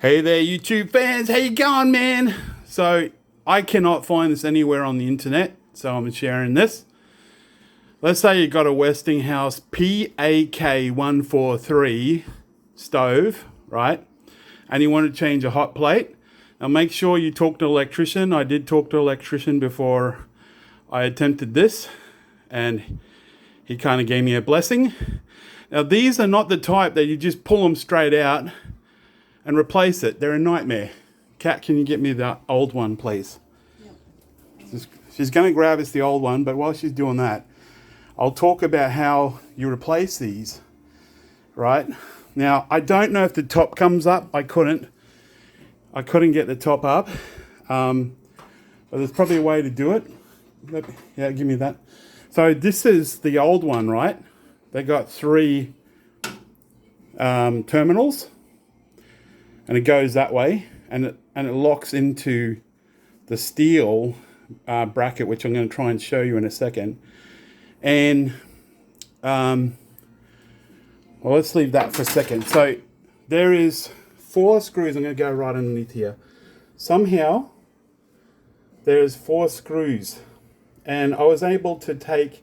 Hey there, YouTube fans. How you going, man? So I cannot find this anywhere on the internet, so I'm sharing this. Let's say you got a Westinghouse PAK143 stove, right? And you want to change a hot plate. Now make sure you talk to an electrician. I did talk to an electrician before I attempted this, and he kind of gave me a blessing. Now these are not the type that you just pull them straight out and replace it. They're a nightmare. Kat, can you get me the old one, please? Yeah. She's going to grab us the old one, but while she's doing that, I'll talk about how you replace these, right? Now, I don't know if the top comes up. I couldn't get the top up, but there's probably a way to do it. Yeah, give me that. So this is the old one, right? They got 3 terminals, and it goes that way, and it locks into the steel bracket, which I'm going to try and show you in a second. And well, let's leave that for a second. So there is 4 screws. I'm going to go right underneath here. Somehow there's 4 screws, and I was able to take.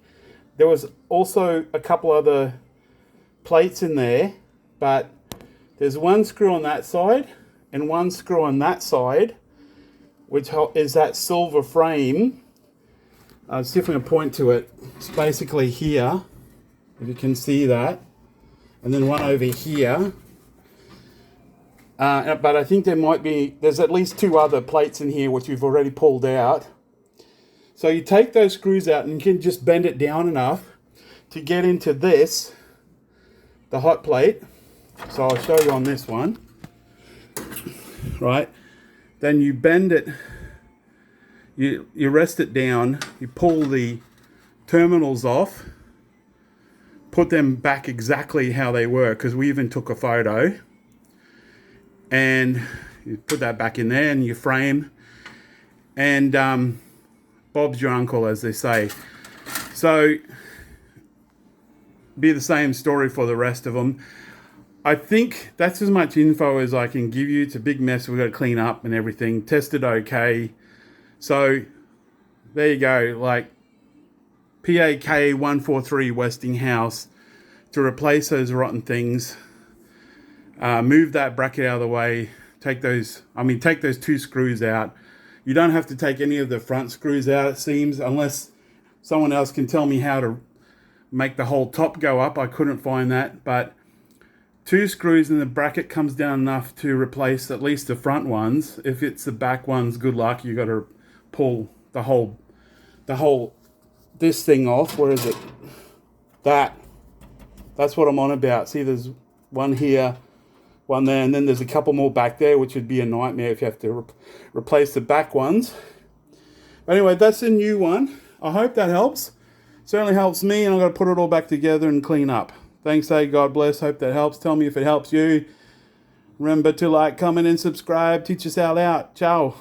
There was also a couple other plates in there, but there's 1 screw on that side and 1 screw on that side, which is that silver frame. See if we can point to it. It's basically here, if you can see that, and then one over here. But I think there's at least 2 other plates in here which we've already pulled out. So you take those screws out and you can just bend it down enough to get into this, the hot plate. So I'll show you on this one, right? Then you bend it, you rest it down, you pull the terminals off, put them back exactly how they were, because we even took a photo, and you put that back in there and you frame, and Bob's your uncle, as they say. So be the same story for the rest of them. I think that's as much info as I can give you. It's a big mess. We've got to clean up and everything. Tested okay. So there you go. Like PAK143 Westinghouse to replace those rotten things. Move that bracket out of the way. Take those 2 screws out. You don't have to take any of the front screws out, it seems, unless someone else can tell me how to make the whole top go up. I couldn't find that, but 2 screws in the bracket comes down enough to replace at least the front ones. If it's the back ones, good luck. You got to pull the whole this thing off. Where is it? That's what I'm on about. See, there's one here, one there, and then there's a couple more back there, which would be a nightmare if you have to replace the back ones. But anyway, that's a new one. I hope that helps. Certainly helps me, and I've got to put it all back together and clean up. Thanks, God bless. Hope that helps. Tell me if it helps you. Remember to like, comment, and subscribe. Teach us out. Ciao.